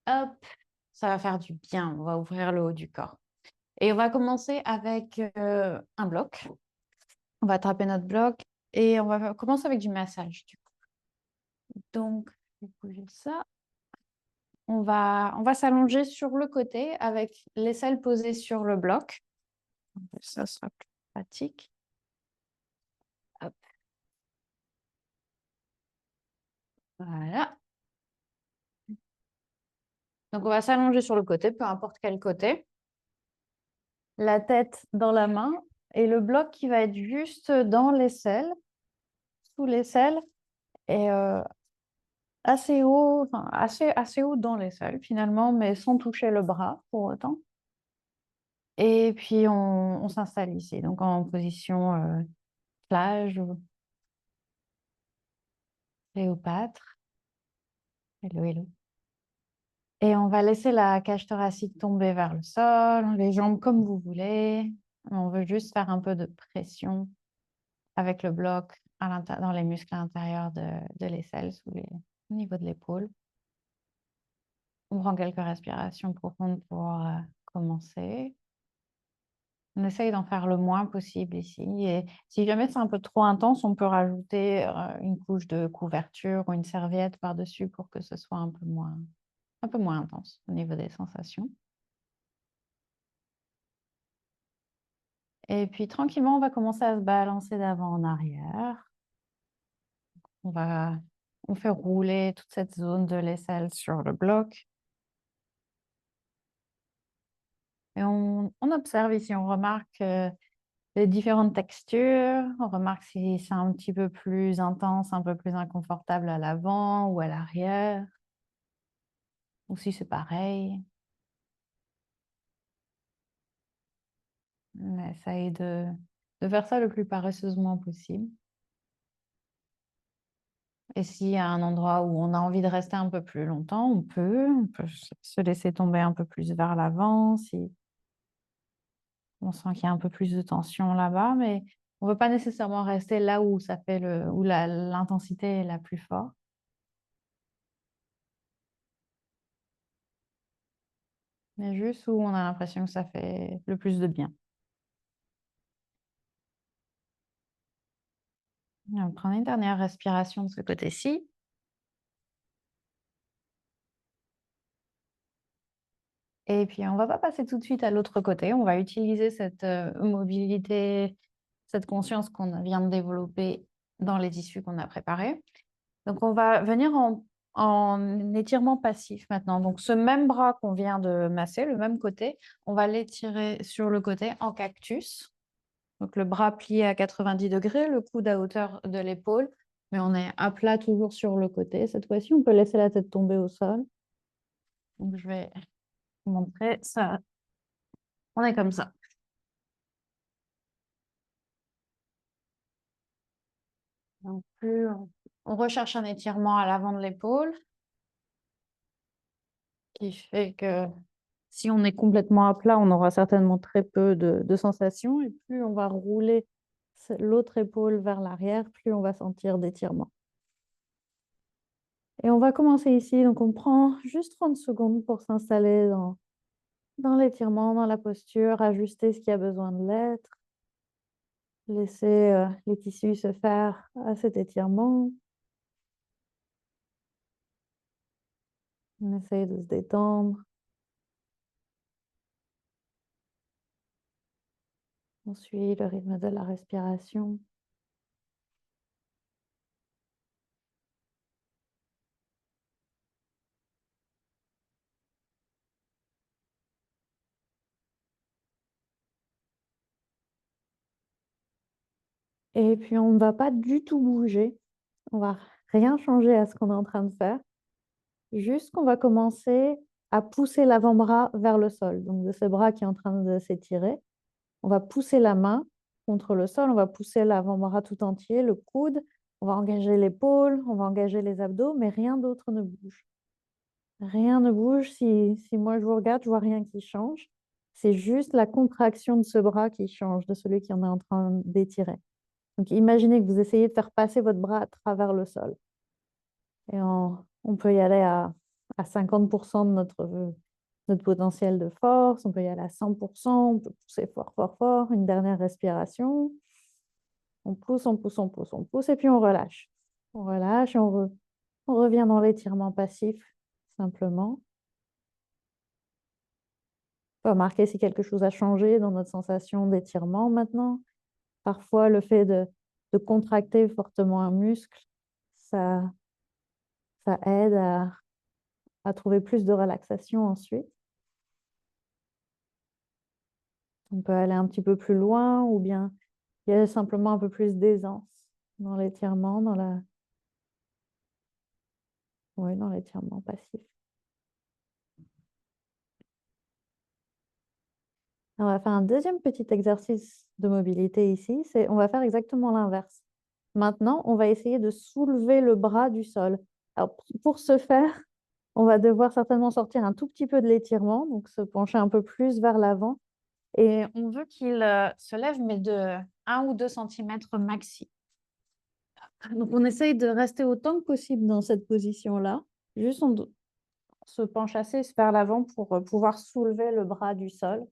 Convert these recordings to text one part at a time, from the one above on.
Hop, ça va faire du bien. On va ouvrir le haut du corps. Et on va commencer avec un bloc. On va attraper notre bloc et on va commencer avec du massage, du coup. Donc, je vais bouger ça. On va s'allonger sur le côté avec l'aisselle posée sur le bloc. Ça sera plus pratique. Hop. Voilà. Donc, on va s'allonger sur le côté, peu importe quel côté. La tête dans la main et le bloc qui va être juste dans l'aisselle, sous l'aisselle et assez haut, enfin, assez haut dans l'aisselle finalement, mais sans toucher le bras pour autant. Et puis, on s'installe ici, donc en position plage ou Cléopâtre. Hello, hello. Et on va laisser la cage thoracique tomber vers le sol, les jambes comme vous voulez. On veut juste faire un peu de pression avec le bloc dans les muscles à l'intérieur de l'aisselle, au niveau de l'épaule. On prend quelques respirations profondes pour commencer. On essaye d'en faire le moins possible ici. Et si jamais c'est un peu trop intense, on peut rajouter une couche de couverture ou une serviette par-dessus pour que ce soit un peu moins intense au niveau des sensations. Et puis tranquillement, on va commencer à se balancer d'avant en arrière. On fait rouler toute cette zone de l'aisselle sur le bloc. Et on observe ici, on remarque les différentes textures. On remarque si c'est un petit peu plus intense, un peu plus inconfortable à l'avant ou à l'arrière. Ou si c'est pareil. On essaye de faire ça le plus paresseusement possible. Et s'il y a un endroit où on a envie de rester un peu plus longtemps, on peut se laisser tomber un peu plus vers l'avant si on sent qu'il y a un peu plus de tension là-bas, mais on ne veut pas nécessairement rester là où où l'intensité est la plus forte. Mais juste où on a l'impression que ça fait le plus de bien. On va prendre une dernière respiration de ce côté-ci. Et puis, on ne va pas passer tout de suite à l'autre côté. On va utiliser cette mobilité, cette conscience qu'on vient de développer dans les tissus qu'on a préparés. Donc, on va venir en étirement passif maintenant. Donc, ce même bras qu'on vient de masser, le même côté, on va l'étirer sur le côté en cactus. Donc, le bras plié à 90 degrés, le coude à hauteur de l'épaule, mais on est à plat toujours sur le côté. Cette fois-ci, on peut laisser la tête tomber au sol. Donc, je vais vous montrer ça. On est comme ça. Donc, plus on recherche un étirement à l'avant de l'épaule, qui fait que si on est complètement à plat, on aura certainement très peu de sensations. Et plus on va rouler l'autre épaule vers l'arrière, plus on va sentir d'étirement. Et on va commencer ici. Donc, on prend juste 30 secondes pour s'installer dans l'étirement, dans la posture, ajuster ce qui a besoin de l'être, laisser les tissus se faire à cet étirement. On essaye de se détendre. On suit le rythme de la respiration. Et puis, on ne va pas du tout bouger. On va rien changer à ce qu'on est en train de faire. Juste qu'on va commencer à pousser l'avant-bras vers le sol. Donc, de ce bras qui est en train de s'étirer, on va pousser la main contre le sol. On va pousser l'avant-bras tout entier, le coude. On va engager l'épaule, on va engager les abdos, mais rien d'autre ne bouge. Rien ne bouge. Si moi je vous regarde, je vois rien qui change. C'est juste la contraction de ce bras qui change, de celui qui en est en train d'étirer. Donc, imaginez que vous essayez de faire passer votre bras à travers le sol. Et on peut y aller à à 50% de notre potentiel de force. On peut y aller à 100%. On peut pousser fort, fort, fort. Une dernière respiration. On pousse, on pousse, on pousse, on pousse, et puis on relâche. On relâche et on revient dans l'étirement passif, simplement. On peut remarquer si quelque chose a changé dans notre sensation d'étirement maintenant. Parfois, le fait de contracter fortement un muscle, ça, ça aide à trouver plus de relaxation ensuite. On peut aller un petit peu plus loin ou bien il y a simplement un peu plus d'aisance dans l'étirement, oui, dans l'étirement passif. On va faire un deuxième petit exercice de mobilité ici. On va faire exactement l'inverse. Maintenant, on va essayer de soulever le bras du sol. Alors, pour ce faire, on va devoir certainement sortir un tout petit peu de l'étirement, donc se pencher un peu plus vers l'avant. Et on veut qu'il se lève, mais de 1 ou 2 centimètres maxi. Donc, on essaye de rester autant que possible dans cette position-là. Juste on se penche assez vers l'avant pour pouvoir soulever le bras du sol.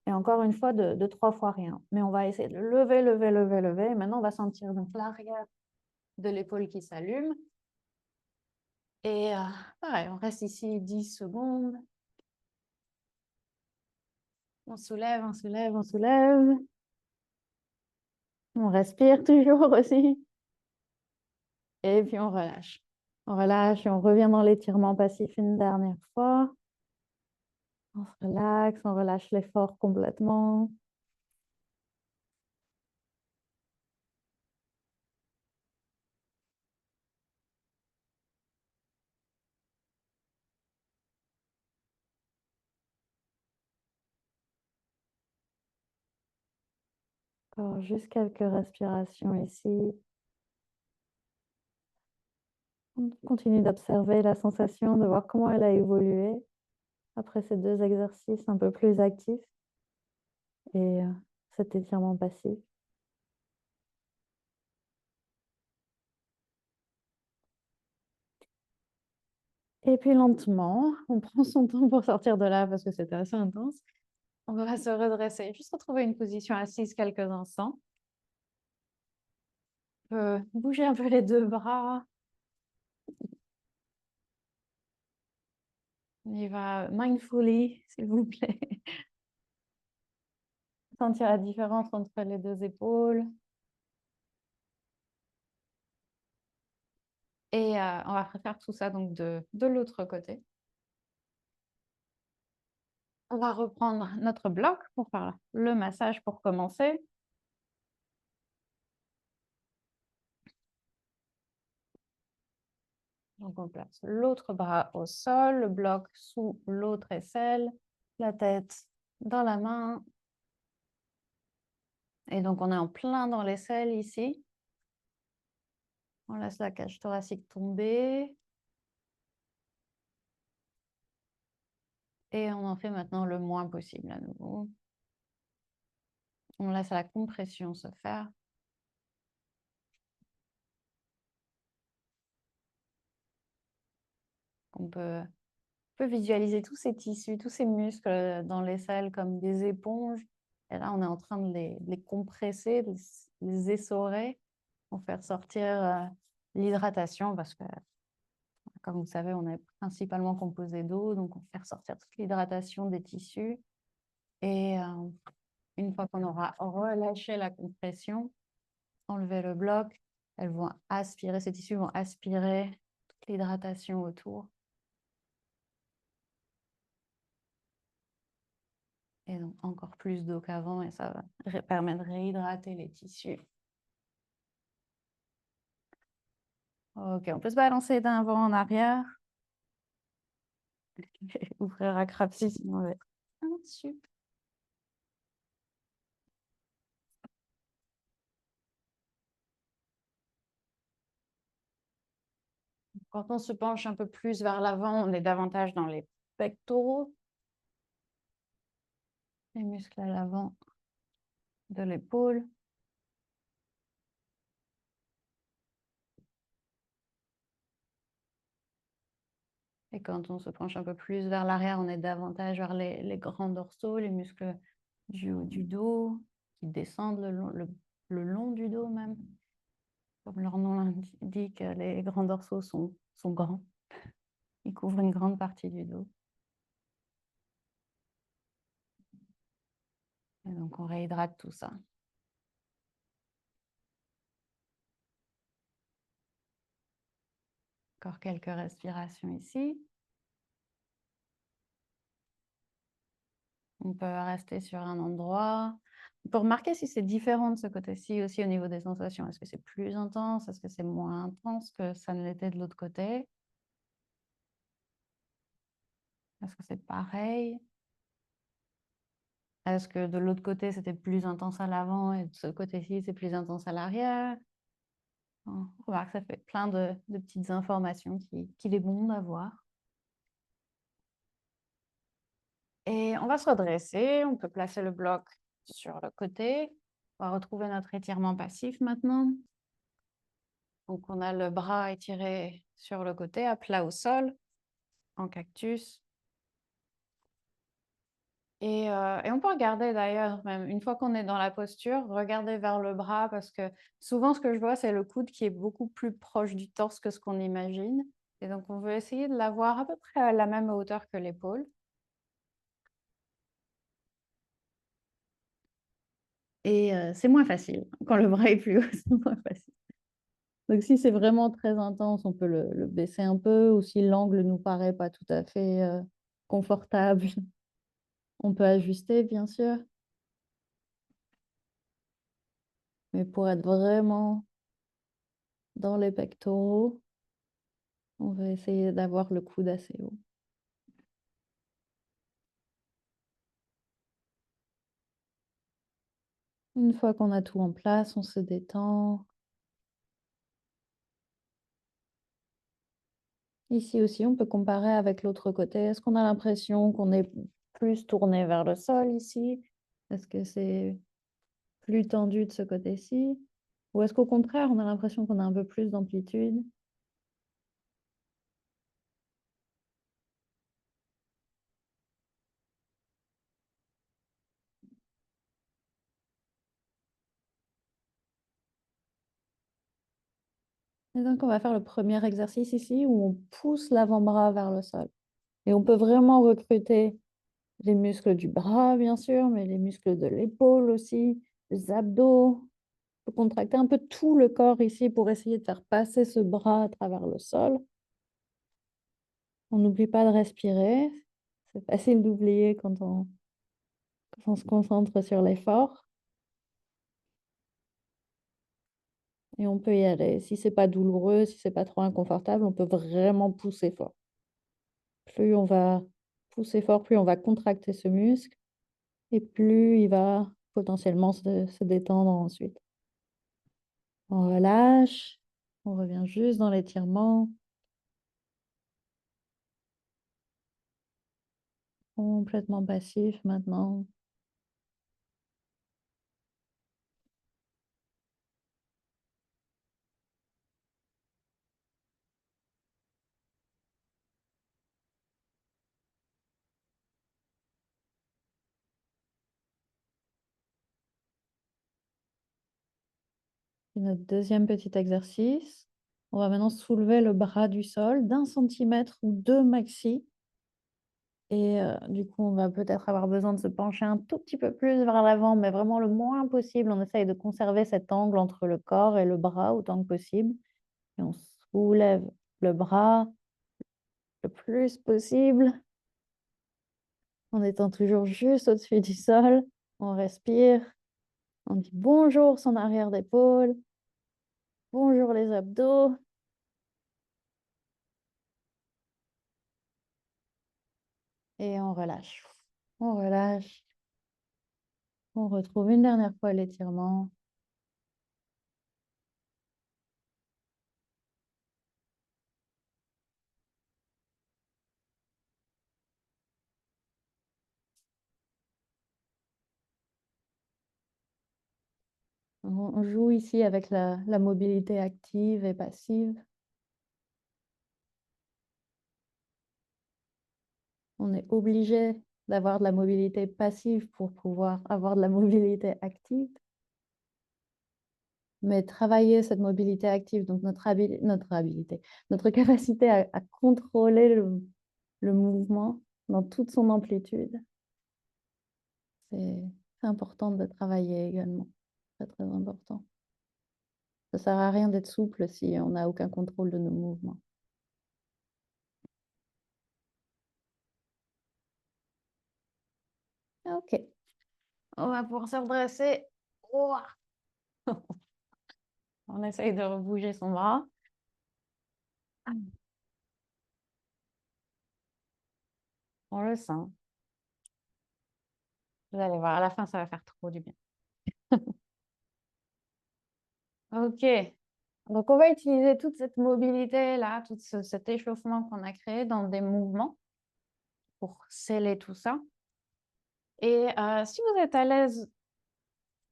Et encore une fois, de 3 fois rien. Mais on va essayer de lever, lever, lever, lever. Et maintenant, on va sentir donc l'arrière de l'épaule qui s'allume. Et pareil, on reste ici 10 secondes. On soulève, on soulève, on soulève. On respire toujours aussi. Et puis on relâche. On relâche et on revient dans l'étirement passif une dernière fois. On se relaxe, on relâche l'effort complètement. Encore juste quelques respirations ici. On continue d'observer la sensation, de voir comment elle a évolué après ces 2 exercices un peu plus actifs et cet étirement passif. Et puis lentement, on prend son temps pour sortir de là parce que c'était assez intense. On va se redresser, juste retrouver une position assise quelques instants. On peut bouger un peu les 2 bras. On y va mindfully, s'il vous plaît. Sentir la différence entre les 2 épaules. Et on va refaire tout ça donc de l'autre côté. On va reprendre notre bloc pour faire le massage pour commencer. Donc, on place l'autre bras au sol, le bloc sous l'autre aisselle, la tête dans la main. Et donc, on est en plein dans l'aisselle ici. On laisse la cage thoracique tomber. Et on en fait maintenant le moins possible à nouveau. On laisse la compression se faire. On peut visualiser tous ces tissus, tous ces muscles dans l'aisselle comme des éponges. Et là, on est en train de les compresser, de les essorer pour faire sortir l'hydratation parce que, comme vous savez, on est principalement composé d'eau, donc on fait ressortir toute l'hydratation des tissus. Et une fois qu'on aura relâché la compression, enlever le bloc, elles vont aspirer, ces tissus vont aspirer toute l'hydratation autour. Et donc encore plus d'eau qu'avant et ça va permettre de réhydrater les tissus. Ok, on peut se balancer d'un vent en arrière. Ouvrir à crapsi, sinon on va être... Ah, super. Quand on se penche un peu plus vers l'avant, on est davantage dans les pectoraux, les muscles à l'avant de l'épaule. Et quand on se penche un peu plus vers l'arrière, on est davantage vers les grands dorsaux, les muscles du haut du dos qui descendent le long du dos même. Comme leur nom l'indique, les grands dorsaux sont grands. Ils couvrent une grande partie du dos. Et donc, on réhydrate tout ça. Encore quelques respirations ici. On peut rester sur un endroit. On peut remarquer si c'est différent de ce côté-ci aussi au niveau des sensations. Est-ce que c'est plus intense? Est-ce que c'est moins intense que ça ne l'était de l'autre côté? Est-ce que c'est pareil? Est-ce que de l'autre côté, c'était plus intense à l'avant et de ce côté-ci, c'est plus intense à l'arrière? On remarque, ça fait plein de petites informations qu'il est bon d'avoir. Et on va se redresser. On peut placer le bloc sur le côté. On va retrouver notre étirement passif maintenant. Donc, on a le bras étiré sur le côté, à plat au sol, en cactus. Et on peut regarder d'ailleurs, même une fois qu'on est dans la posture, regarder vers le bras parce que souvent, ce que je vois, c'est le coude qui est beaucoup plus proche du torse que ce qu'on imagine. Et donc, on veut essayer de l'avoir à peu près à la même hauteur que l'épaule. Et c'est moins facile. Quand le bras est plus haut, c'est moins facile. Donc, si c'est vraiment très intense, on peut le baisser un peu, ou si l'angle ne nous paraît pas tout à fait confortable, on peut ajuster, bien sûr. Mais pour être vraiment dans les pectoraux, on va essayer d'avoir le coude assez haut. Une fois qu'on a tout en place, on se détend. Ici aussi, on peut comparer avec l'autre côté. Est-ce qu'on a l'impression qu'on est plus tourné vers le sol ici? Est-ce que c'est plus tendu de ce côté-ci? Ou est-ce qu'au contraire, on a l'impression qu'on a un peu plus d'amplitude? Et donc, on va faire le premier exercice ici où on pousse l'avant-bras vers le sol. Et on peut vraiment recruter les muscles du bras, bien sûr, mais les muscles de l'épaule aussi, les abdos. On peut contracter un peu tout le corps ici pour essayer de faire passer ce bras à travers le sol. On n'oublie pas de respirer. C'est facile d'oublier quand on se concentre sur l'effort. Et on peut y aller. Si c'est pas douloureux, si c'est pas trop inconfortable, on peut vraiment pousser fort. Plus on va pousser fort, plus on va contracter ce muscle et plus il va potentiellement se détendre ensuite. On relâche, on revient juste dans l'étirement, complètement passif maintenant. Et notre deuxième petit exercice, on va maintenant soulever le bras du sol d'1 centimètre ou 2 maxi. Et du coup, on va peut-être avoir besoin de se pencher un tout petit peu plus vers l'avant, mais vraiment le moins possible. On essaye de conserver cet angle entre le corps et le bras autant que possible. Et on soulève le bras le plus possible en étant toujours juste au-dessus du sol. On respire, on dit bonjour son arrière d'épaule, bonjour les abdos. Et on relâche. On relâche. On retrouve une dernière fois l'étirement. On joue ici avec la mobilité active et passive. On est obligé d'avoir de la mobilité passive pour pouvoir avoir de la mobilité active. Mais travailler cette mobilité active, donc notre capacité à contrôler le mouvement dans toute son amplitude, c'est important de travailler également. Très, très important. Ça ne sert à rien d'être souple si on n'a aucun contrôle de nos mouvements. Ok. On va pouvoir se redresser. Ouah. On essaye de rebouger son bras. On le sent. Vous allez voir, à la fin, ça va faire trop du bien. Ok. Donc, on va utiliser toute cette mobilité-là, tout cet échauffement qu'on a créé dans des mouvements pour sceller tout ça. Et si vous êtes à l'aise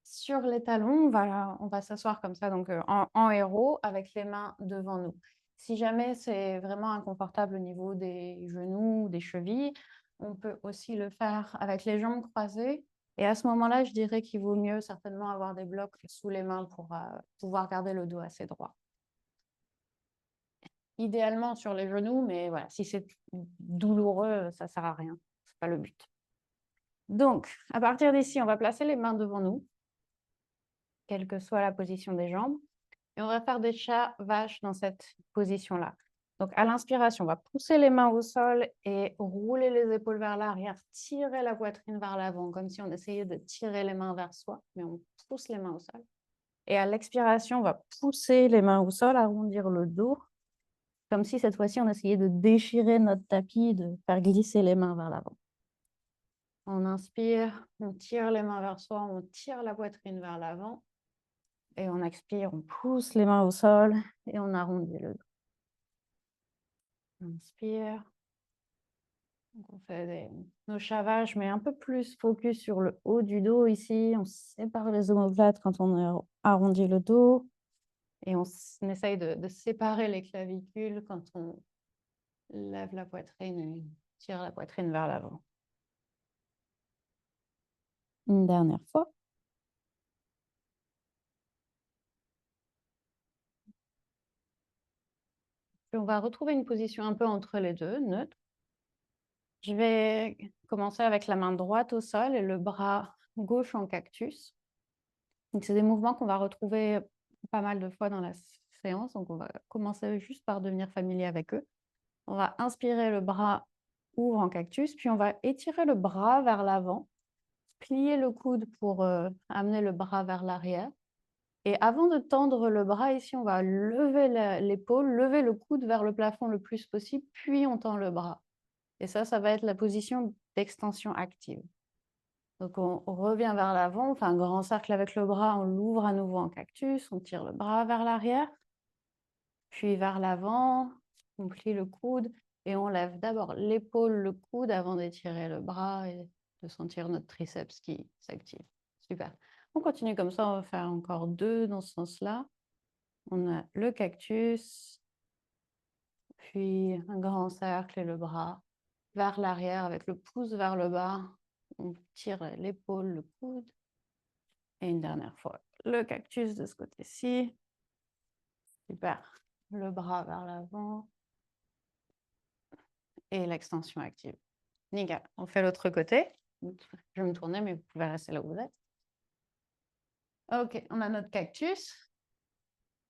sur les talons, on va s'asseoir comme ça, donc en héros, avec les mains devant nous. Si jamais c'est vraiment inconfortable au niveau des genoux, des chevilles, on peut aussi le faire avec les jambes croisées. Et à ce moment-là, je dirais qu'il vaut mieux certainement avoir des blocs sous les mains pour pouvoir garder le dos assez droit. Idéalement sur les genoux, mais voilà, si c'est douloureux, ça ne sert à rien. Ce n'est pas le but. Donc, à partir d'ici, on va placer les mains devant nous, quelle que soit la position des jambes. Et on va faire des chats vaches dans cette position-là. Donc, à l'inspiration, on va pousser les mains au sol et rouler les épaules vers l'arrière, tirer la poitrine vers l'avant, comme si on essayait de tirer les mains vers soi, mais on pousse les mains au sol. Et à l'expiration, on va pousser les mains au sol, arrondir le dos, comme si cette fois-ci, on essayait de déchirer notre tapis, de faire glisser les mains vers l'avant. On inspire, on tire les mains vers soi, on tire la poitrine vers l'avant. Et on expire, on pousse les mains au sol et on arrondit le dos. On inspire. Donc on fait nos chavages, mais un peu plus focus sur le haut du dos ici. On sépare les omoplates quand on a arrondi le dos. Et on essaye de séparer les clavicules quand on lève la poitrine et tire la poitrine vers l'avant. Une dernière fois. Puis on va retrouver une position un peu entre les deux, neutre. Je vais commencer avec la main droite au sol et le bras gauche en cactus. Donc, c'est des mouvements qu'on va retrouver pas mal de fois dans la séance. Donc, on va commencer juste par devenir familier avec eux. On va inspirer, le bras ouvre en cactus, puis on va étirer le bras vers l'avant, plier le coude pour amener le bras vers l'arrière. Et avant de tendre le bras ici, on va lever l'épaule, lever le coude vers le plafond le plus possible, puis on tend le bras. Et ça va être la position d'extension active. Donc, on revient vers l'avant, on fait un grand cercle avec le bras, on l'ouvre à nouveau en cactus, on tire le bras vers l'arrière, puis vers l'avant, on plie le coude et on lève d'abord l'épaule, le coude avant d'étirer le bras et de sentir notre triceps qui s'active. Super. On continue comme ça, on va faire encore 2 dans ce sens-là. On a le cactus, puis un grand cercle et le bras vers l'arrière avec le pouce vers le bas. On tire l'épaule, le coude. Et une dernière fois, le cactus de ce côté-ci. Super. Le bras vers l'avant. Et l'extension active. Nickel. On fait l'autre côté. Je vais me tourner, mais vous pouvez rester là où vous êtes. Ok, on a notre cactus.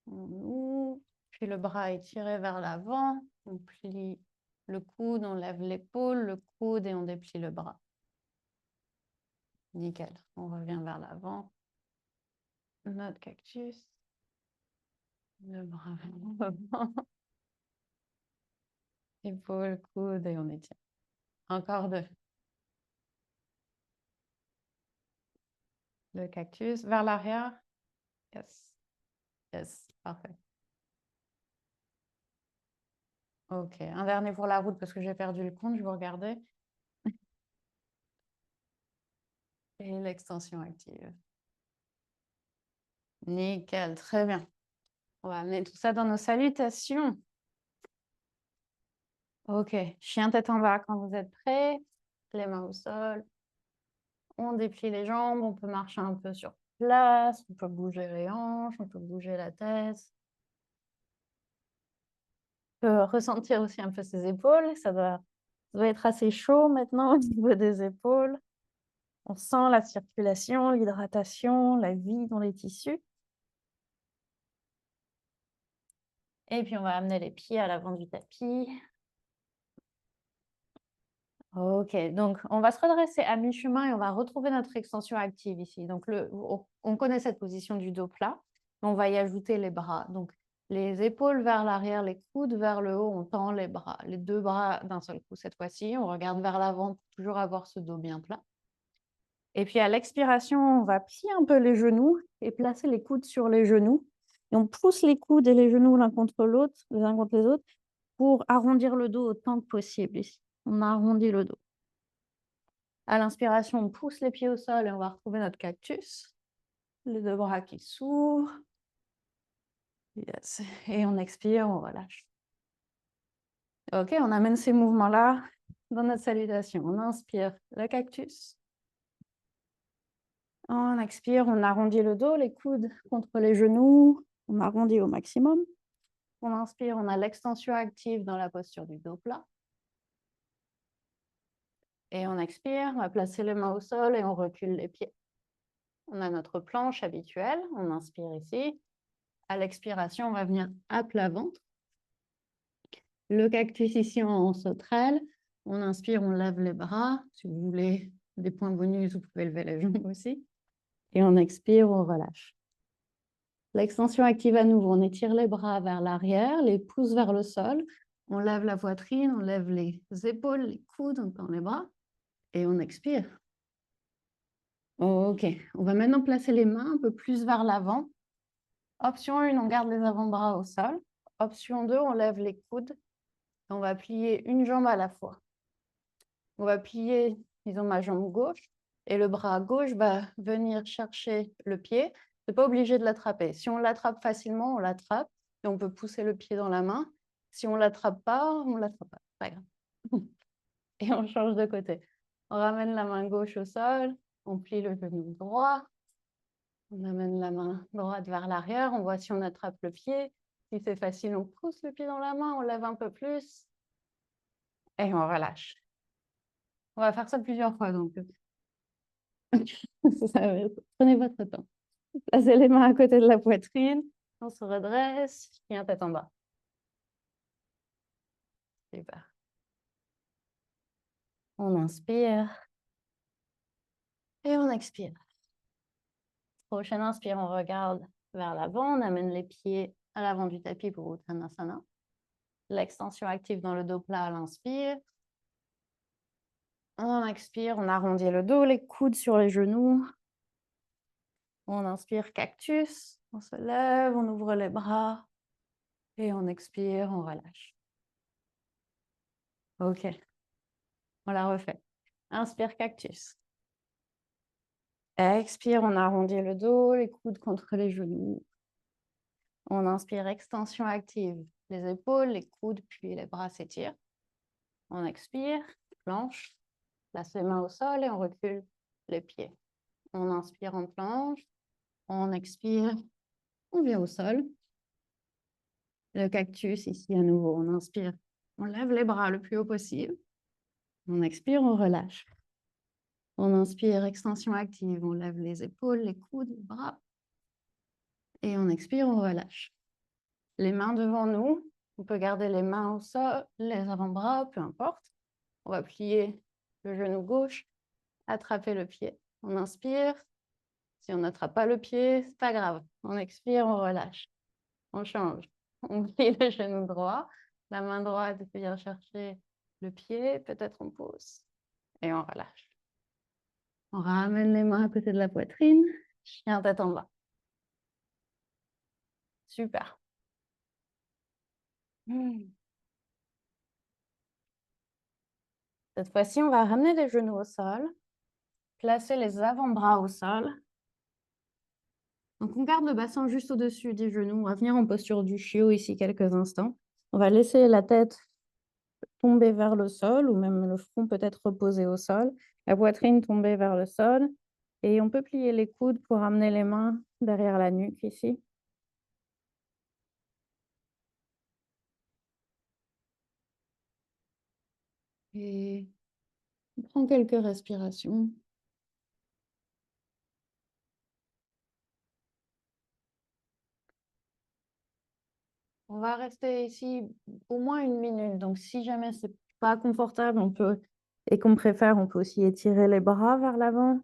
On ouvre. Puis le bras est tiré vers l'avant. On plie le coude, on lève l'épaule, le coude et on déplie le bras. Nickel. On revient vers l'avant. Notre cactus. Le bras vers l'avant. Épaule, coude et on étire. Encore 2. Le cactus vers l'arrière. Yes. Yes. Parfait. Ok. Un dernier pour la route parce que j'ai perdu le compte. Je vous regardais. Et l'extension active. Nickel. Très bien. On va amener tout ça dans nos salutations. Ok, chien tête en bas quand vous êtes prêts. Les mains au sol. On déplie les jambes, on peut marcher un peu sur place, on peut bouger les hanches, on peut bouger la tête. On peut ressentir aussi un peu ses épaules. Ça doit être assez chaud maintenant au niveau des épaules. On sent la circulation, l'hydratation, la vie dans les tissus. Et puis, on va amener les pieds à l'avant du tapis. Ok, donc on va se redresser à mi-chemin et on va retrouver notre extension active ici. Donc, on connaît cette position du dos plat. On va y ajouter les bras. Donc, les épaules vers l'arrière, les coudes vers le haut, on tend les bras. Les deux bras d'un seul coup cette fois-ci. On regarde vers l'avant pour toujours avoir ce dos bien plat. Et puis, à l'expiration, on va plier un peu les genoux et placer les coudes sur les genoux. Et on pousse les coudes et les genoux l'un contre l'autre, les uns contre les autres, pour arrondir le dos autant que possible ici. On arrondit le dos. À l'inspiration, on pousse les pieds au sol et on va retrouver notre cactus. Les deux bras qui s'ouvrent. Yes. Et on expire, on relâche. Ok, on amène ces mouvements-là dans notre salutation. On inspire le cactus. On expire, on arrondit le dos, les coudes contre les genoux. On arrondit au maximum. On inspire, on a l'extension active dans la posture du dos plat. Et on expire, on va placer les mains au sol et on recule les pieds. On a notre planche habituelle. On inspire ici. À l'expiration, on va venir à plat ventre. Le cactus ici en sauterelle. On inspire, on lève les bras. Si vous voulez des points bonus, vous pouvez lever les jambes aussi. Et on expire, on relâche. L'extension active à nouveau. On étire les bras vers l'arrière, les pouces vers le sol. On lève la poitrine, on lève les épaules, les coudes, on tend les bras. Et on expire. Ok, on va maintenant placer les mains un peu plus vers l'avant. Option 1, on garde les avant-bras au sol. Option 2, on lève les coudes. On va plier une jambe à la fois. On va plier, disons, ma jambe gauche et le bras gauche va venir chercher le pied. Ce n'est pas obligé de l'attraper. Si on l'attrape facilement, on l'attrape et on peut pousser le pied dans la main. Si on ne l'attrape pas, on ne l'attrape pas. Pas grave. Et on change de côté. On ramène la main gauche au sol, on plie le genou droit, on amène la main droite vers l'arrière, on voit si on attrape le pied. Si c'est facile, on pousse le pied dans la main, on lève un peu plus et on relâche. On va faire ça plusieurs fois, donc prenez votre temps. Placez les mains à côté de la poitrine, on se redresse, chien tête en bas. Super. On inspire et on expire. Prochaine inspire, on regarde vers l'avant, on amène les pieds à l'avant du tapis pour Uttanasana. L'extension active dans le dos plat à l'inspire. On expire, on arrondit le dos, les coudes sur les genoux. On inspire cactus, on se lève, on ouvre les bras et on expire, on relâche. Ok, on la refait. Inspire cactus. Expire, on arrondit le dos, les coudes contre les genoux. On inspire, extension active, les épaules, les coudes, puis les bras s'étirent. On expire, planche, place les mains au sol et on recule les pieds. On inspire en planche, on expire, on vient au sol. Le cactus ici à nouveau, on inspire, on lève les bras le plus haut possible. On expire, on relâche. On inspire, extension active, on lève les épaules, les coudes, les bras. Et on expire, on relâche. Les mains devant nous, on peut garder les mains au sol, les avant-bras, peu importe. On va plier le genou gauche, attraper le pied. On inspire. Si on n'attrape pas le pied, c'est pas grave. On expire, on relâche. On change. On plie le genou droit. La main droite vient chercher le pied. Peut-être on pousse. Et on relâche. On ramène les mains à côté de la poitrine. Chien tête en bas. Super. Cette fois-ci, on va ramener les genoux au sol. Placer les avant-bras au sol. Donc, on garde le bassin juste au-dessus des genoux. On va venir en posture du chiot ici quelques instants. On va laisser la tête tomber vers le sol ou même le front peut-être reposé au sol, la poitrine tombée vers le sol et on peut plier les coudes pour amener les mains derrière la nuque ici. Et on prend quelques respirations. On va rester ici au moins 1 minute, donc si jamais c'est pas confortable, on peut et qu'on préfère, on peut aussi étirer les bras vers l'avant.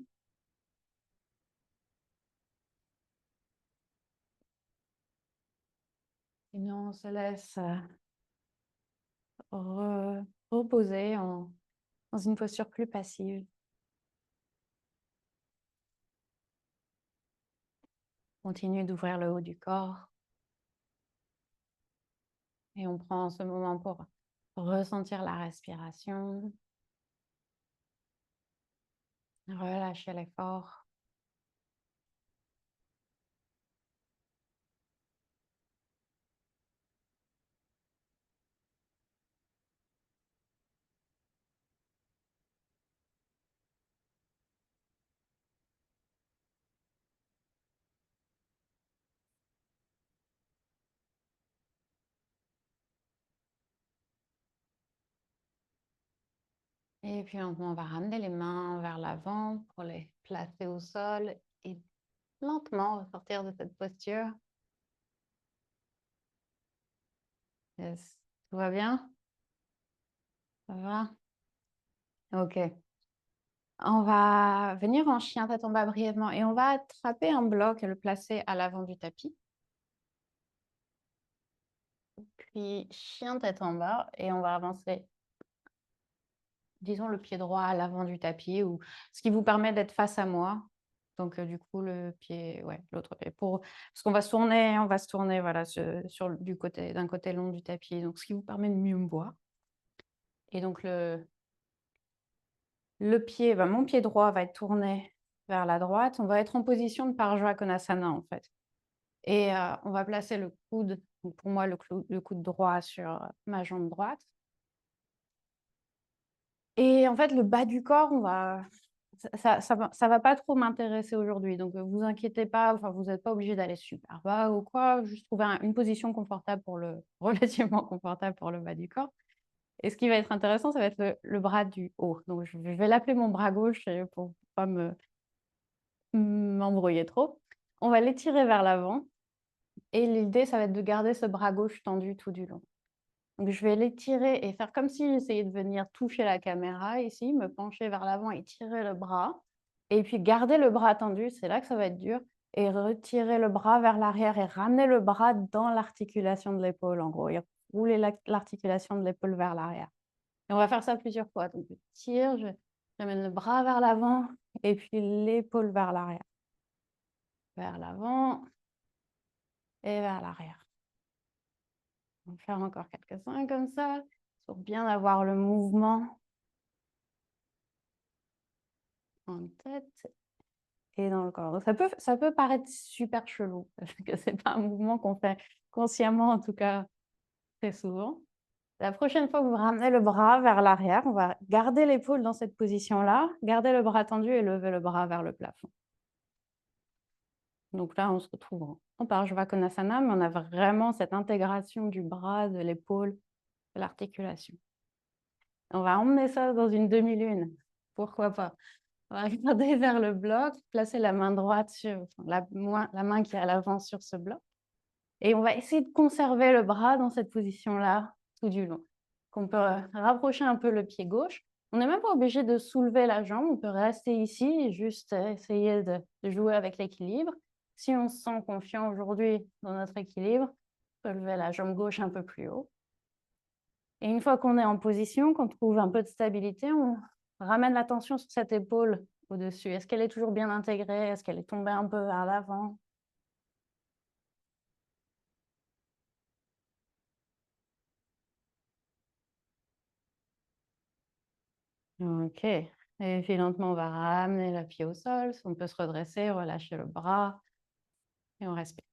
Sinon, on se laisse, reposer dans une posture plus passive. Continue d'ouvrir le haut du corps et on prend ce moment pour ressentir la respiration, relâcher l'effort. Et puis on va ramener les mains vers l'avant pour les placer au sol et lentement sortir de cette posture. Yes. Tout va bien? Ça va? Ok. On va venir en chien tête en bas brièvement et on va attraper un bloc et le placer à l'avant du tapis. Puis chien tête en bas et on va avancer, disons, le pied droit à l'avant du tapis, ou ce qui vous permet d'être face à moi. Donc du coup le pied, ouais, l'autre pied, parce qu'on va se tourner, voilà, d'un côté long du tapis, donc ce qui vous permet de mieux me voir. Et donc mon pied droit va être tourné vers la droite. On va être en position de Parjva Konasana en fait. Et on va placer le coude, donc pour moi le coude droit sur ma jambe droite. Et en fait, le bas du corps, ça va pas trop m'intéresser aujourd'hui. Donc, vous inquiétez pas, enfin, vous n'êtes pas obligé d'aller super bas ou quoi. Juste trouver une position confortable relativement confortable pour le bas du corps. Et ce qui va être intéressant, ça va être le bras du haut. Donc, je vais l'appeler mon bras gauche pour pas m'embrouiller trop. On va l'étirer vers l'avant. Et l'idée, ça va être de garder ce bras gauche tendu tout du long. Donc, je vais l'étirer et faire comme si j'essayais de venir toucher la caméra ici, me pencher vers l'avant et tirer le bras. Et puis, garder le bras tendu, c'est là que ça va être dur. Et retirer le bras vers l'arrière et ramener le bras dans l'articulation de l'épaule, en gros. Et rouler l'articulation de l'épaule vers l'arrière. Et on va faire ça plusieurs fois. Donc, je tire, j'amène le bras vers l'avant et puis l'épaule vers l'arrière. Vers l'avant et vers l'arrière. On va faire encore quelques-uns comme ça, pour bien avoir le mouvement en tête et dans le corps. Donc ça peut paraître super chelou, parce que c'est pas un mouvement qu'on fait consciemment, en tout cas très souvent. La prochaine fois que vous ramenez le bras vers l'arrière, on va garder l'épaule dans cette position-là, garder le bras tendu et lever le bras vers le plafond. Donc là, on se retrouve en Parjva Konasana, mais on a vraiment cette intégration du bras, de l'épaule, de l'articulation. On va emmener ça dans une demi-lune. Pourquoi pas? On va regarder vers le bloc, placer la main droite sur la main qui est à l'avant sur ce bloc. Et on va essayer de conserver le bras dans cette position-là tout du long. On peut rapprocher un peu le pied gauche. On n'est même pas obligé de soulever la jambe. On peut rester ici et juste essayer de jouer avec l'équilibre. Si on se sent confiant aujourd'hui dans notre équilibre, on peut lever la jambe gauche un peu plus haut. Et une fois qu'on est en position, qu'on trouve un peu de stabilité, on ramène l'attention sur cette épaule au-dessus. Est-ce qu'elle est toujours bien intégrée? Est-ce qu'elle est tombée un peu vers l'avant? Ok. Et puis lentement, on va ramener le pied au sol. On peut se redresser, relâcher le bras et on respire.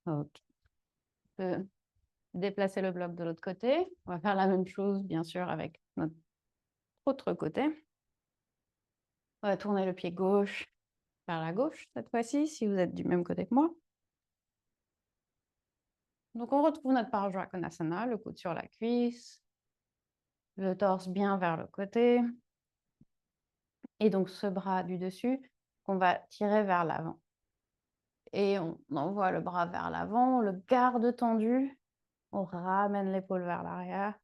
Ok. On peut déplacer le bloc de l'autre côté. On va faire la même chose, bien sûr, avec notre autre côté. On va tourner le pied gauche vers la gauche, cette fois-ci, si vous êtes du même côté que moi. Donc, on retrouve notre Parajra Konasana, le coude sur la cuisse, le torse bien vers le côté. Et donc, ce bras du dessus qu'on va tirer vers l'avant. Et on envoie le bras vers l'avant, on le garde tendu, on ramène l'épaule vers l'arrière.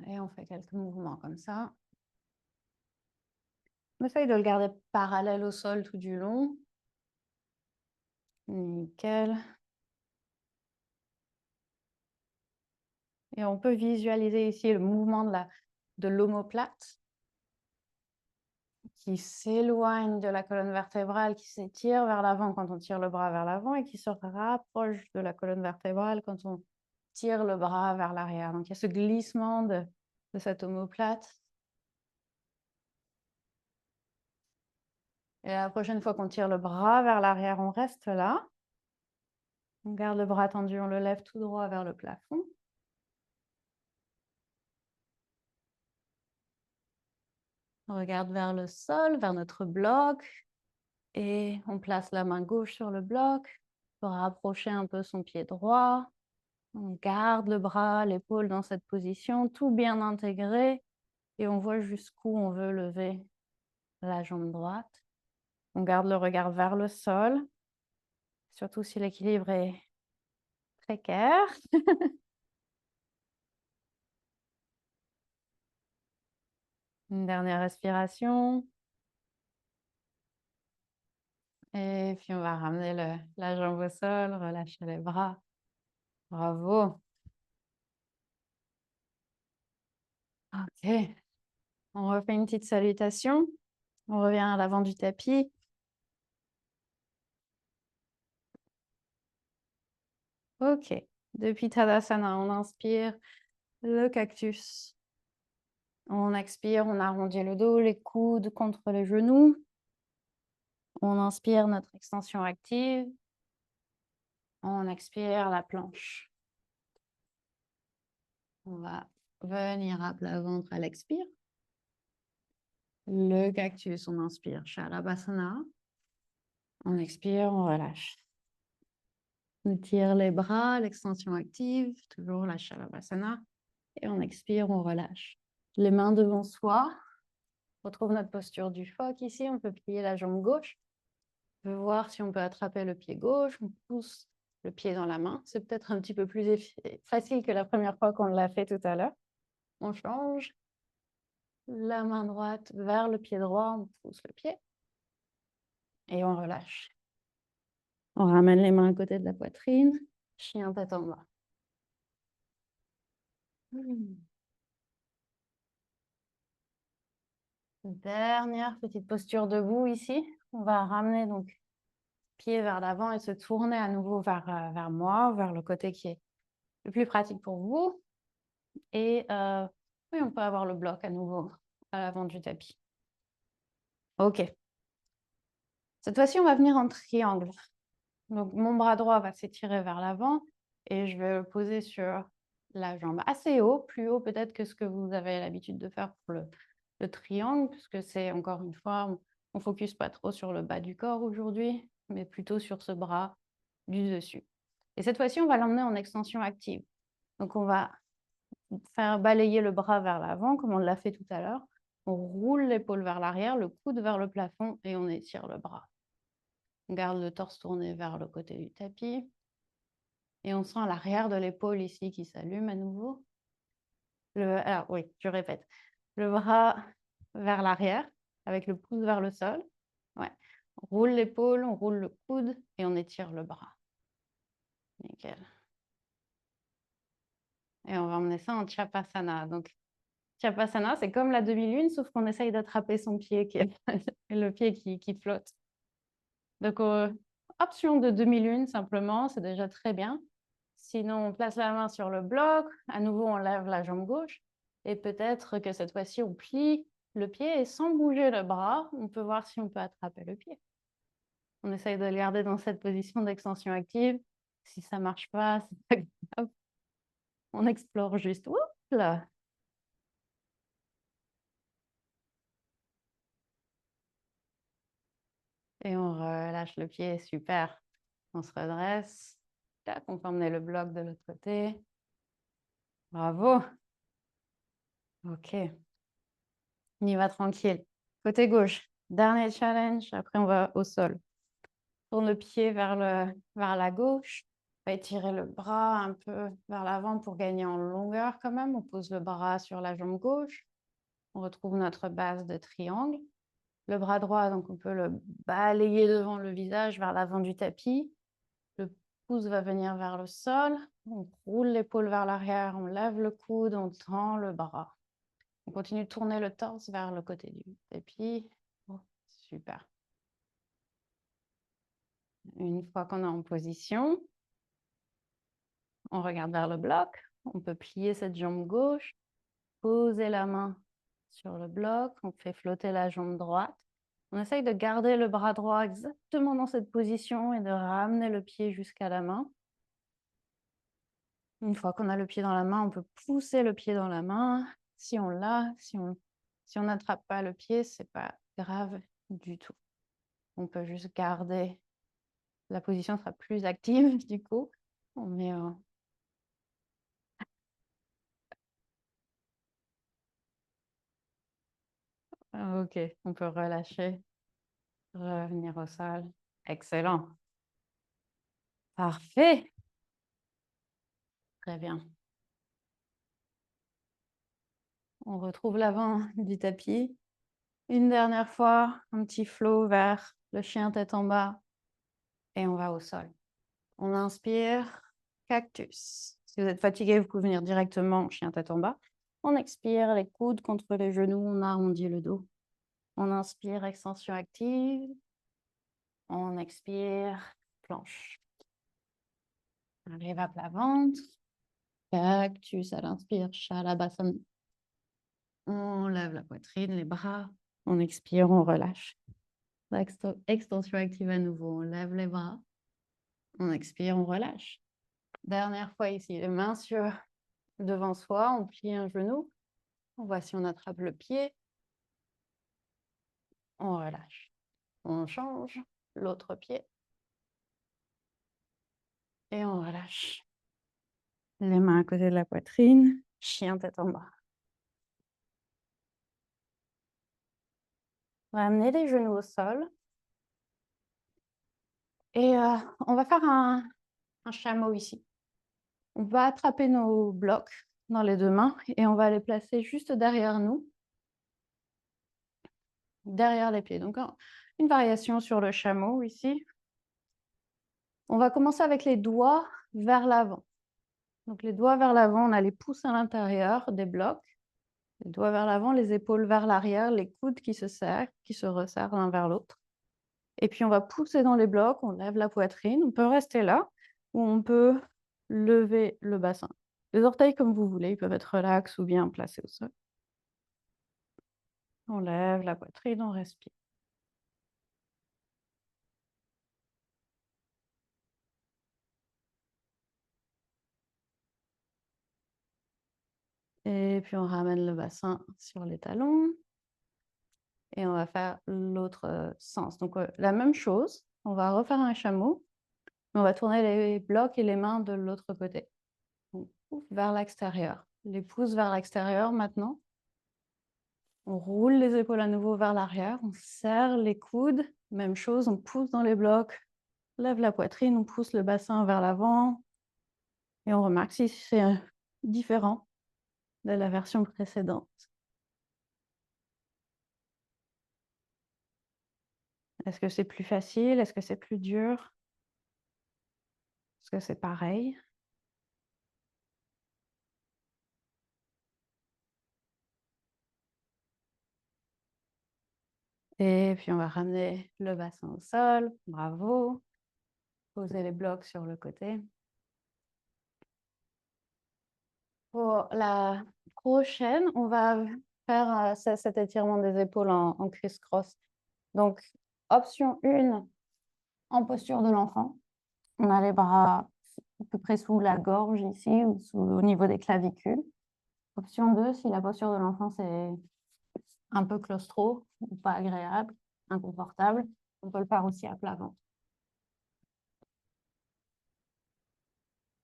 Et on fait quelques mouvements comme ça. On essaye de le garder parallèle au sol tout du long. Nickel. Et on peut visualiser ici le mouvement de l'omoplate qui s'éloigne de la colonne vertébrale, qui s'étire vers l'avant quand on tire le bras vers l'avant et qui se rapproche de la colonne vertébrale quand on tire le bras vers l'arrière. Donc, il y a ce glissement de cette omoplate. Et la prochaine fois qu'on tire le bras vers l'arrière, on reste là. On garde le bras tendu, on le lève tout droit vers le plafond. On regarde vers le sol, vers notre bloc. Et on place la main gauche sur le bloc pour rapprocher un peu son pied droit. On garde le bras, l'épaule dans cette position, tout bien intégré. Et on voit jusqu'où on veut lever la jambe droite. On garde le regard vers le sol, surtout si l'équilibre est précaire. Une dernière respiration. Et puis, on va ramener la jambe au sol, relâcher les bras. Bravo. OK. On refait une petite salutation. On revient à l'avant du tapis. OK. Depuis Tadasana, on inspire le cactus. On expire, on arrondit le dos, les coudes contre les genoux. On inspire notre extension active. On expire la planche. On va venir à plat ventre à l'expire. Le cactus, on inspire Shalabhasana. On expire, on relâche. On tire les bras, l'extension active, toujours la Shalabhasana. Et on expire, on relâche. Les mains devant soi. On retrouve notre posture du phoque ici. On peut plier la jambe gauche. On peut voir si on peut attraper le pied gauche. On pousse le pied dans la main. C'est peut-être un petit peu plus facile que la première fois qu'on l'a fait tout à l'heure. On change. La main droite vers le pied droit. On pousse le pied. Et on relâche. On ramène les mains à côté de la poitrine. Chien tête en bas. Dernière petite posture debout ici. On va ramener donc pied vers l'avant et se tourner à nouveau vers moi, vers le côté qui est le plus pratique pour vous. Et oui, on peut avoir le bloc à nouveau à l'avant du tapis. OK. Cette fois-ci, on va venir en triangle. Donc, mon bras droit va s'étirer vers l'avant et je vais le poser sur la jambe assez haut, plus haut peut-être que ce que vous avez l'habitude de faire pour le triangle, puisque c'est encore une fois, on ne focus pas trop sur le bas du corps aujourd'hui, mais plutôt sur ce bras du dessus. Et cette fois-ci, on va l'emmener en extension active. Donc, on va faire balayer le bras vers l'avant, comme on l'a fait tout à l'heure. On roule l'épaule vers l'arrière, le coude vers le plafond et on étire le bras. On garde le torse tourné vers le côté du tapis. Et on sent l'arrière de l'épaule ici qui s'allume à nouveau. Alors oui, je répète. Le bras vers l'arrière avec le pouce vers le sol. Ouais. On roule l'épaule, on roule le coude et on étire le bras. Nickel. Et on va emmener ça en Chapasana. Donc, Chapasana, c'est comme la demi-lune, sauf qu'on essaye d'attraper son pied, le pied qui flotte. Donc, option de demi-lune, simplement, c'est déjà très bien. Sinon, on place la main sur le bloc. À nouveau, on lève la jambe gauche. Et peut-être que cette fois-ci, on plie le pied et sans bouger le bras, on peut voir si on peut attraper le pied. On essaye de le garder dans cette position d'extension active. Si ça ne marche pas, c'est pas grave. On explore juste. Oups là. Et on relâche le pied, super. On se redresse. Tac, on peut emmener le bloc de l'autre côté. Bravo. Ok. On y va tranquille. Côté gauche, dernier challenge. Après, on va au sol. Tourne le pied vers la gauche. On va étirer le bras un peu vers l'avant pour gagner en longueur quand même. On pose le bras sur la jambe gauche. On retrouve notre base de triangle. Le bras droit, donc on peut le balayer devant le visage vers l'avant du tapis. Le pouce va venir vers le sol. On roule l'épaule vers l'arrière. On lève le coude. On tend le bras. On continue de tourner le torse vers le côté du tapis. Oh, super. Une fois qu'on est en position, on regarde vers le bloc. On peut plier cette jambe gauche, poser la main sur le bloc. On fait flotter la jambe droite. On essaye de garder le bras droit exactement dans cette position et de ramener le pied jusqu'à la main. Une fois qu'on a le pied dans la main, on peut pousser le pied dans la main. Si on l'a, si on n'attrape pas le pied, c'est pas grave du tout. On peut juste garder. La position sera plus active du coup. On met ok, on peut relâcher, revenir au sol. Excellent. Parfait. Très bien. On retrouve l'avant du tapis. Une dernière fois, un petit flow vers le chien tête en bas et on va au sol. On inspire, cactus. Si vous êtes fatigué, vous pouvez venir directement chien tête en bas. On expire, les coudes contre les genoux, on arrondit le dos. On inspire, extension active. On expire, planche. On arrive à plat ventre. Cactus à l'inspire, Shalabhasana. On lève la poitrine, les bras. On expire, on relâche. Extension active à nouveau. On lève les bras. On expire, on relâche. Dernière fois ici, les mains sur devant soi. On plie un genou. On voit si on attrape le pied. On relâche. On change l'autre pied. Et on relâche. Les mains à côté de la poitrine. Chien tête en bas. On va amener les genoux au sol. Et on va faire un chameau ici. On va attraper nos blocs dans les deux mains et on va les placer juste derrière nous, derrière les pieds. Donc, une variation sur le chameau ici. On va commencer avec les doigts vers l'avant. Donc, les doigts vers l'avant, on a les pouces à l'intérieur des blocs. Les doigts vers l'avant, les épaules vers l'arrière, les coudes qui se serrent, qui se resserrent l'un vers l'autre. Et puis, on va pousser dans les blocs, on lève la poitrine. On peut rester là ou on peut lever le bassin. Les orteils comme vous voulez, ils peuvent être relax ou bien placés au sol. On lève la poitrine, on respire. Et puis on ramène le bassin sur les talons. Et on va faire l'autre sens. Donc la même chose, on va refaire un chameau, mais on va tourner les blocs et les mains de l'autre côté. Donc, vers l'extérieur. Les pouces vers l'extérieur maintenant. On roule les épaules à nouveau vers l'arrière. On serre les coudes. Même chose, on pousse dans les blocs. Lève la poitrine, on pousse le bassin vers l'avant. Et on remarque si c'est différent de la version précédente. Est-ce que c'est plus facile? Est-ce que c'est plus dur? Est-ce que c'est pareil? Et puis on va ramener le bassin au sol. Bravo. Poser les blocs sur le côté. Pour la prochaine, on va faire cet étirement des épaules en criss-cross. Donc, option 1, en posture de l'enfant. On a les bras à peu près sous la gorge ici ou au niveau des clavicules. Option 2, si la posture de l'enfant c'est un peu claustro ou pas agréable, inconfortable, on peut le faire aussi à plat ventre.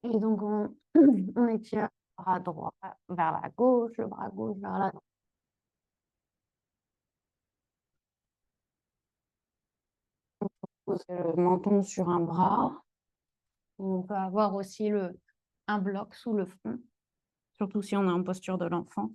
Et donc, on étire le bras droit vers la gauche, le bras gauche vers la droite. On pose le menton sur un bras. On peut avoir aussi un bloc sous le front, surtout si on est en posture de l'enfant.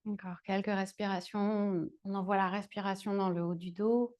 Encore quelques respirations. On envoie la respiration dans le haut du dos.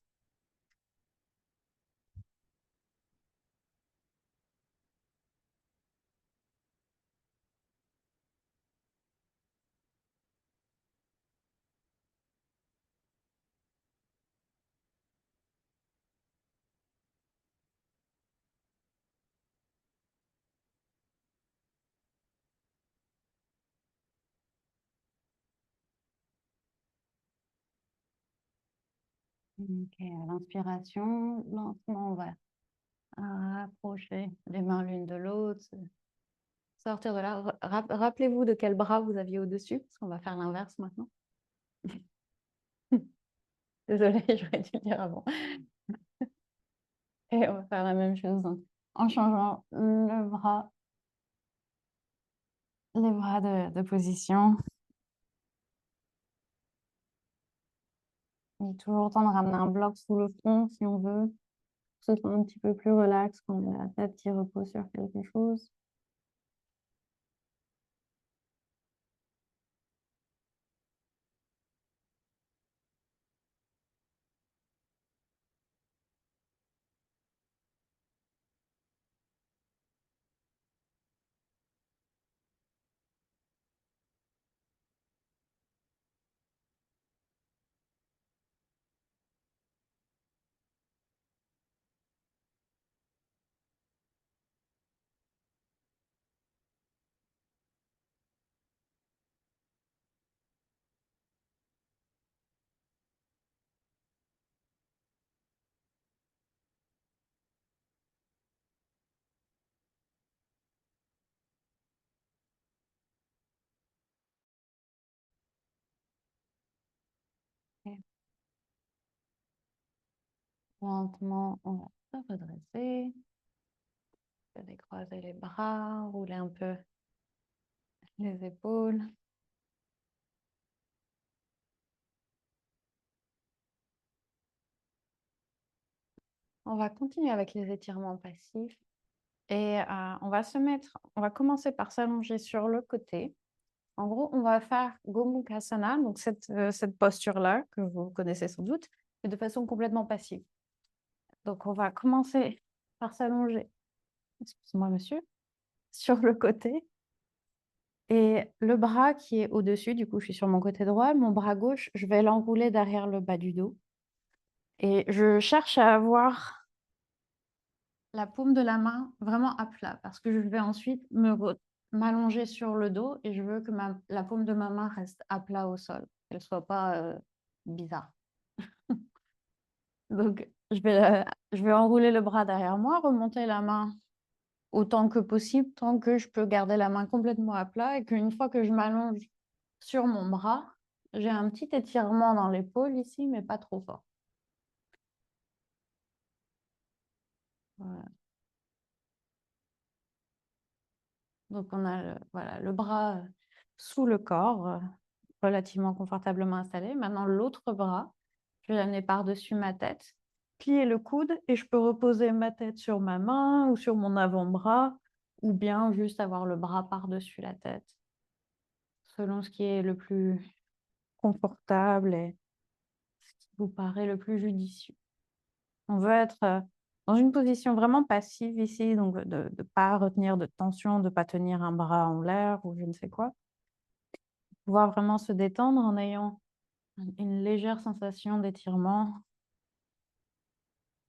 Ok, à l'inspiration, lentement, on va rapprocher les mains l'une de l'autre. Sortir de là. Rappelez-vous de quel bras vous aviez au-dessus, parce qu'on va faire l'inverse maintenant. Désolée, j'aurais dû le dire avant. Et on va faire la même chose donc, en changeant les bras de position. Il est toujours temps de ramener un bloc sous le front si on veut. Se soit un petit peu plus relax quand on a la tête qui repose sur quelque chose. Et lentement, on va se redresser. Décroiser les bras, rouler un peu les épaules. On va continuer avec les étirements passifs et on va commencer par s'allonger sur le côté. En gros, on va faire Gomukhasana, donc cette posture-là que vous connaissez sans doute, mais de façon complètement passive. Donc, on va commencer par s'allonger, excusez-moi monsieur, sur le côté. Et le bras qui est au-dessus, du coup, je suis sur mon côté droit, mon bras gauche, je vais l'enrouler derrière le bas du dos. Et je cherche à avoir la paume de la main vraiment à plat parce que je vais ensuite m'allonger sur le dos et je veux que la paume de ma main reste à plat au sol, qu'elle ne soit pas bizarre. Donc, je vais enrouler le bras derrière moi, remonter la main autant que possible, tant que je peux garder la main complètement à plat et qu'une fois que je m'allonge sur mon bras, j'ai un petit étirement dans l'épaule ici, mais pas trop fort. Voilà. Donc, on a voilà, le bras sous le corps, relativement confortablement installé. Maintenant, l'autre bras, je vais l'amener par-dessus ma tête, plier le coude et je peux reposer ma tête sur ma main ou sur mon avant-bras ou bien juste avoir le bras par-dessus la tête, selon ce qui est le plus confortable et ce qui vous paraît le plus judicieux. On veut être dans une position vraiment passive ici, donc de ne pas retenir de tension, de ne pas tenir un bras en l'air ou je ne sais quoi. Pouvoir vraiment se détendre en ayant une légère sensation d'étirement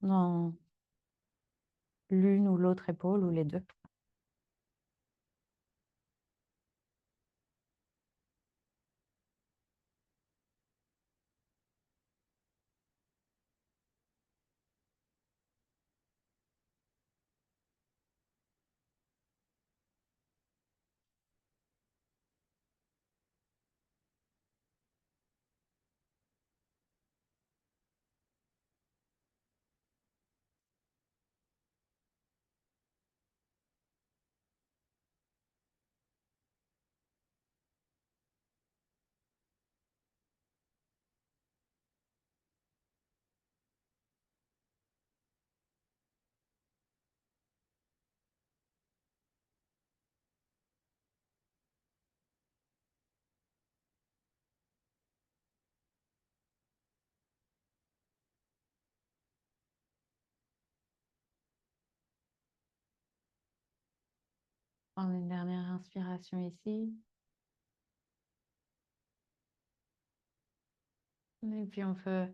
dans l'une ou l'autre épaule ou les deux. Prendre une dernière inspiration ici. Et puis on peut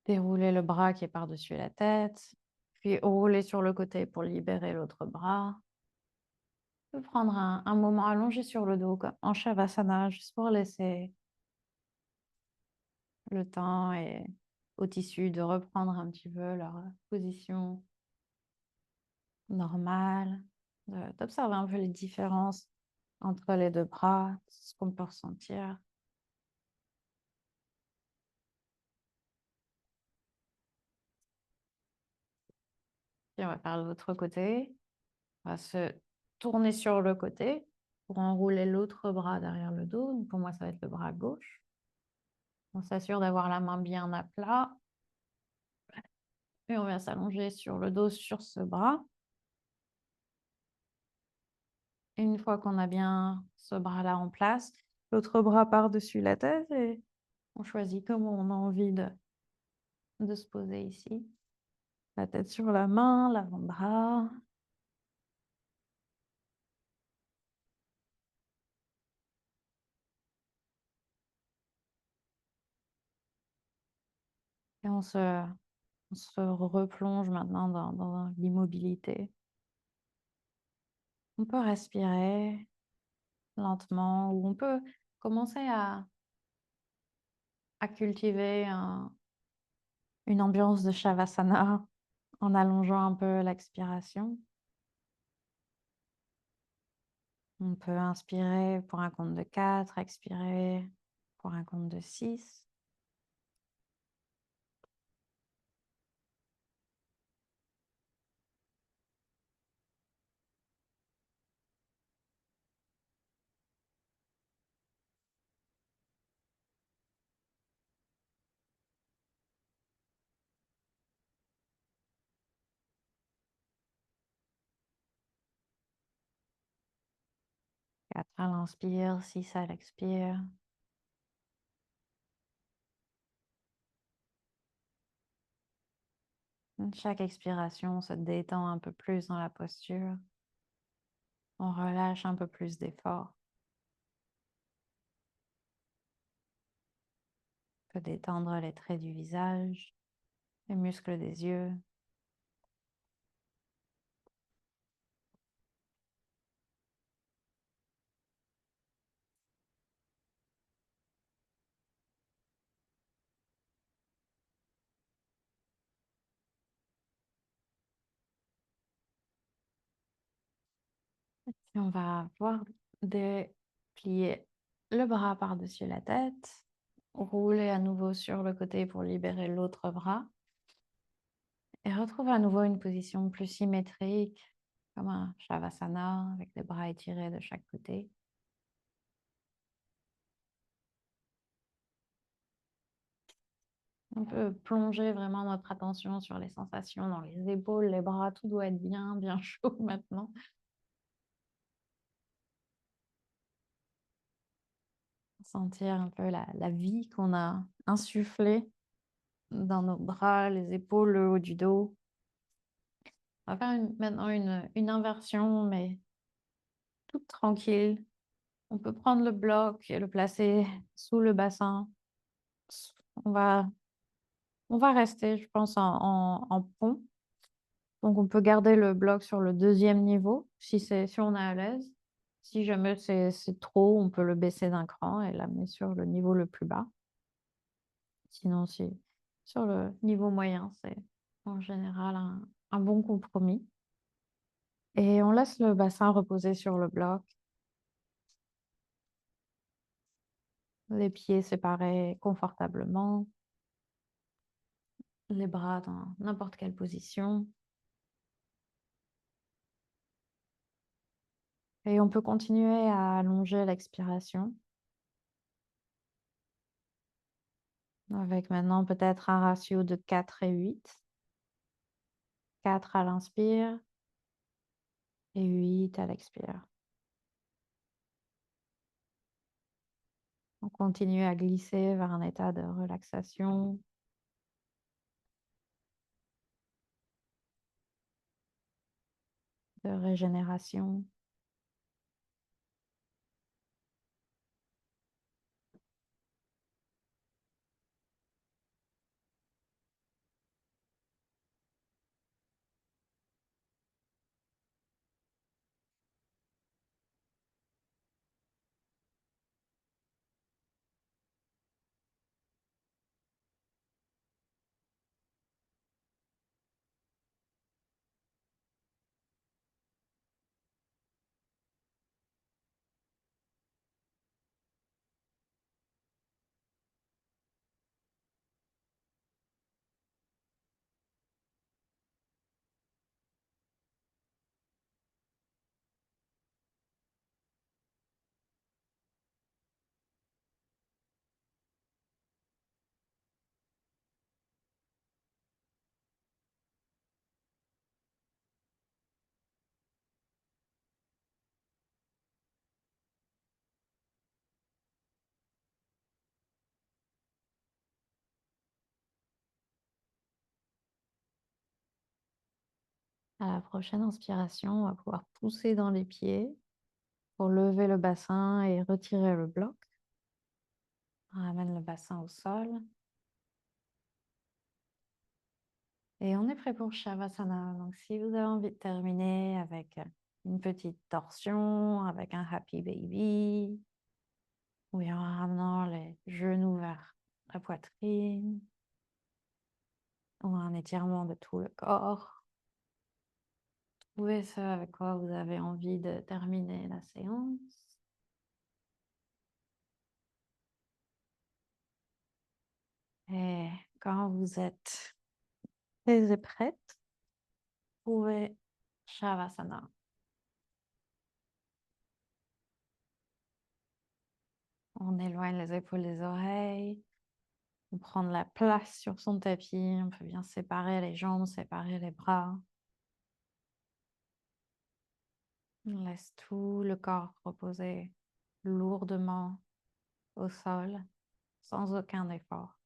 dérouler le bras qui est par-dessus la tête, puis rouler sur le côté pour libérer l'autre bras. On peut prendre un moment allongé sur le dos, comme en Shavasana, juste pour laisser le temps et au tissu de reprendre un petit peu leur position normale, d'observer un peu les différences entre les deux bras, ce qu'on peut ressentir. Puis on va faire l'autre côté. On va se tourner sur le côté pour enrouler l'autre bras derrière le dos. Donc pour moi, ça va être le bras gauche. On s'assure d'avoir la main bien à plat. Et on vient s'allonger sur le dos sur ce bras. Et une fois qu'on a bien ce bras-là en place, l'autre bras par-dessus la tête et on choisit comment on a envie de se poser ici. La tête sur la main, l'avant-bras. Et on se replonge maintenant dans l'immobilité. On peut respirer lentement ou on peut commencer à cultiver une ambiance de Shavasana en allongeant un peu l'expiration. On peut inspirer pour un compte de 4, expirer pour un compte de 6. Quatre à l'inspire, 6 à l'expire. Chaque expiration, on se détend un peu plus dans la posture. On relâche un peu plus d'effort. On peut détendre les traits du visage, les muscles des yeux. Et on va pouvoir déplier le bras par-dessus la tête, rouler à nouveau sur le côté pour libérer l'autre bras et retrouver à nouveau une position plus symétrique, comme un Shavasana avec les bras étirés de chaque côté. On peut plonger vraiment notre attention sur les sensations dans les épaules, les bras, tout doit être bien, bien chaud maintenant. Sentir un peu la vie qu'on a insufflée dans nos bras, les épaules, le haut du dos. On va faire maintenant une inversion, mais toute tranquille. On peut prendre le bloc et le placer sous le bassin. On va, on va rester, je pense, en pont. Donc, on peut garder le bloc sur le deuxième niveau si on est à l'aise. Si jamais c'est trop, on peut le baisser d'un cran et l'amener sur le niveau le plus bas. Sinon, si sur le niveau moyen, c'est en général un bon compromis. Et on laisse le bassin reposer sur le bloc, les pieds séparés confortablement, les bras dans n'importe quelle position. Et on peut continuer à allonger l'expiration avec maintenant peut-être un ratio de 4 et 8. 4 à l'inspire et 8 à l'expire. On continue à glisser vers un état de relaxation. De régénération. À la prochaine inspiration, on va pouvoir pousser dans les pieds pour lever le bassin et retirer le bloc. On ramène le bassin au sol. Et on est prêt pour Shavasana. Donc, si vous avez envie de terminer avec une petite torsion, avec un happy baby, ou en ramenant les genoux vers la poitrine, ou un étirement de tout le corps, trouvez ce avec quoi vous avez envie de terminer la séance. Et quand vous êtes prêts et prêtes, vous pouvez Shavasana. On éloigne les épaules des oreilles. On prend de la place sur son tapis. On peut bien séparer les jambes, séparer les bras. On laisse tout le corps reposer lourdement au sol, sans aucun effort.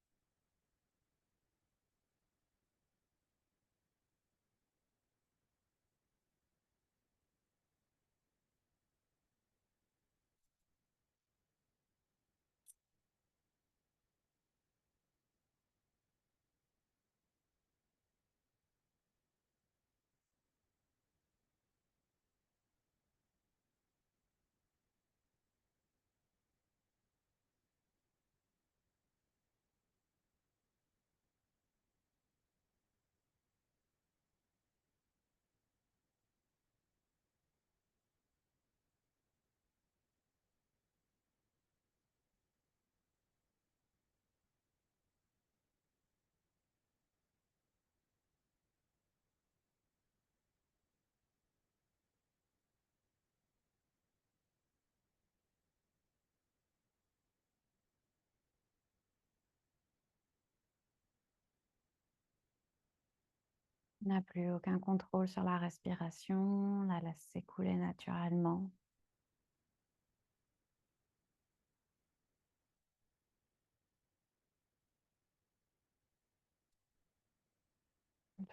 On n'a plus aucun contrôle sur la respiration. On la laisse s'écouler naturellement.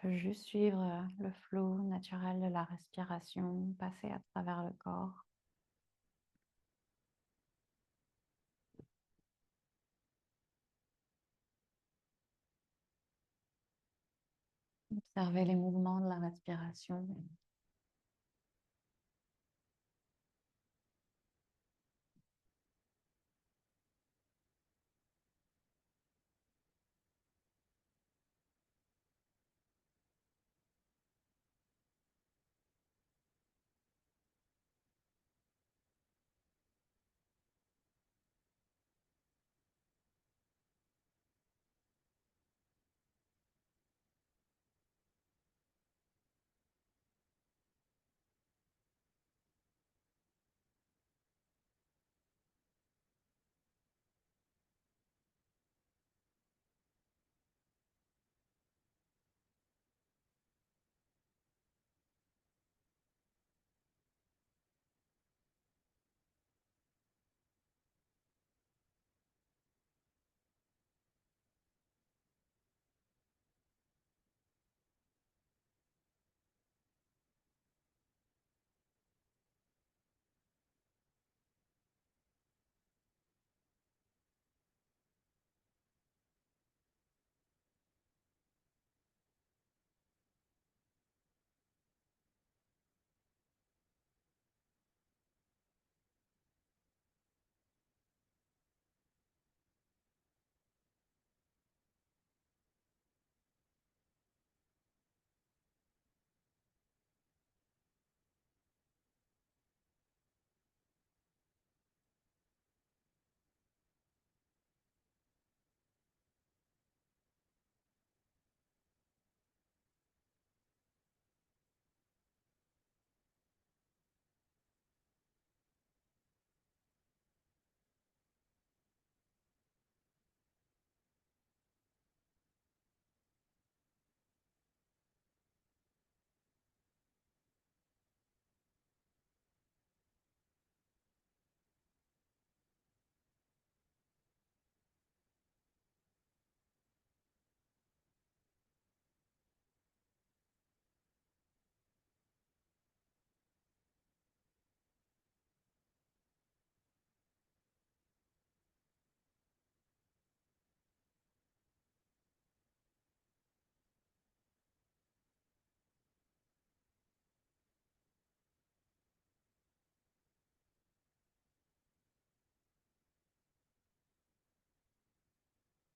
peut juste suivre le flot naturel de la respiration, passer à travers le corps. Observez les mouvements de la respiration.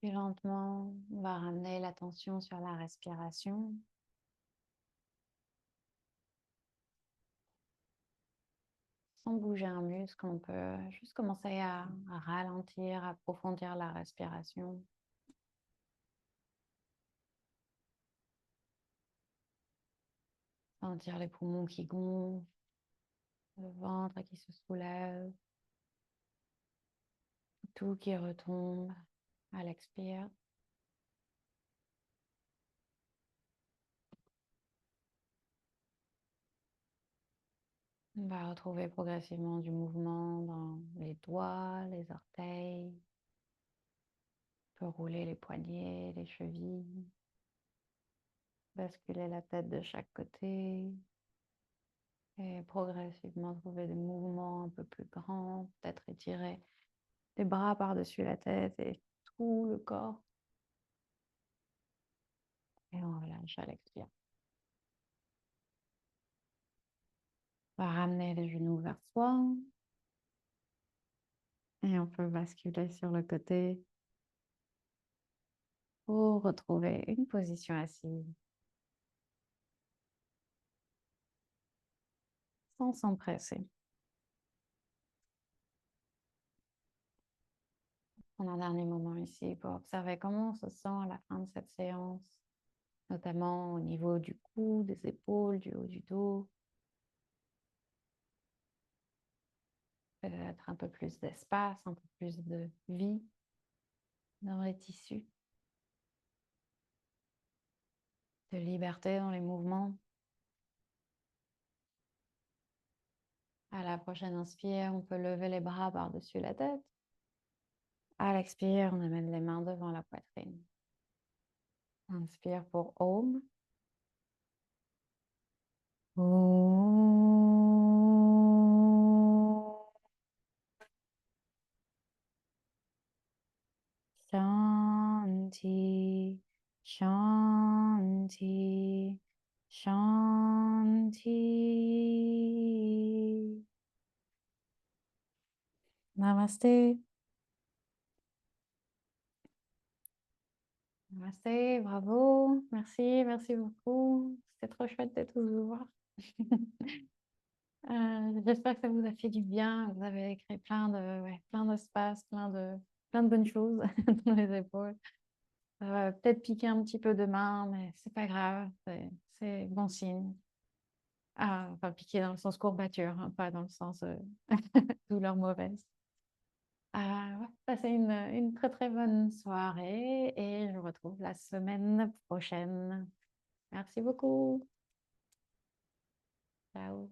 Puis lentement, on va ramener l'attention sur la respiration. Sans bouger un muscle, on peut juste commencer à ralentir, à approfondir la respiration. Sentir les poumons qui gonflent, le ventre qui se soulève, tout qui retombe à l'expire. On va retrouver progressivement du mouvement dans les doigts, les orteils. On peut rouler les poignets, les chevilles, basculer la tête de chaque côté et progressivement trouver des mouvements un peu plus grands, peut-être étirer les bras par-dessus la tête et tout le corps. Et on relâche à l'expire. On va ramener les genoux vers soi. Et on peut basculer sur le côté pour retrouver une position assise sans s'empresser. On a un dernier moment ici pour observer comment on se sent à la fin de cette séance, notamment au niveau du cou, des épaules, du haut du dos. Peut-être un peu plus d'espace, un peu plus de vie dans les tissus, de liberté dans les mouvements. À la prochaine inspire, on peut lever les bras par-dessus la tête. À l'expire, on amène les mains devant la poitrine. Inspire pour Om. Om Shanti, Shanti, Shanti. Namaste. Namaste, bravo. Merci, merci beaucoup. C'était trop chouette de tous vous voir. J'espère que ça vous a fait du bien. Vous avez créé plein d'espace, plein de bonnes choses dans les épaules. Peut-être piquer un petit peu de main, mais c'est pas grave. C'est bon signe. Ah, enfin, piquer dans le sens courbature, hein, pas dans le sens douleur mauvaise. Ouais, passez une très très bonne soirée et je vous retrouve la semaine prochaine. Merci beaucoup. Ciao.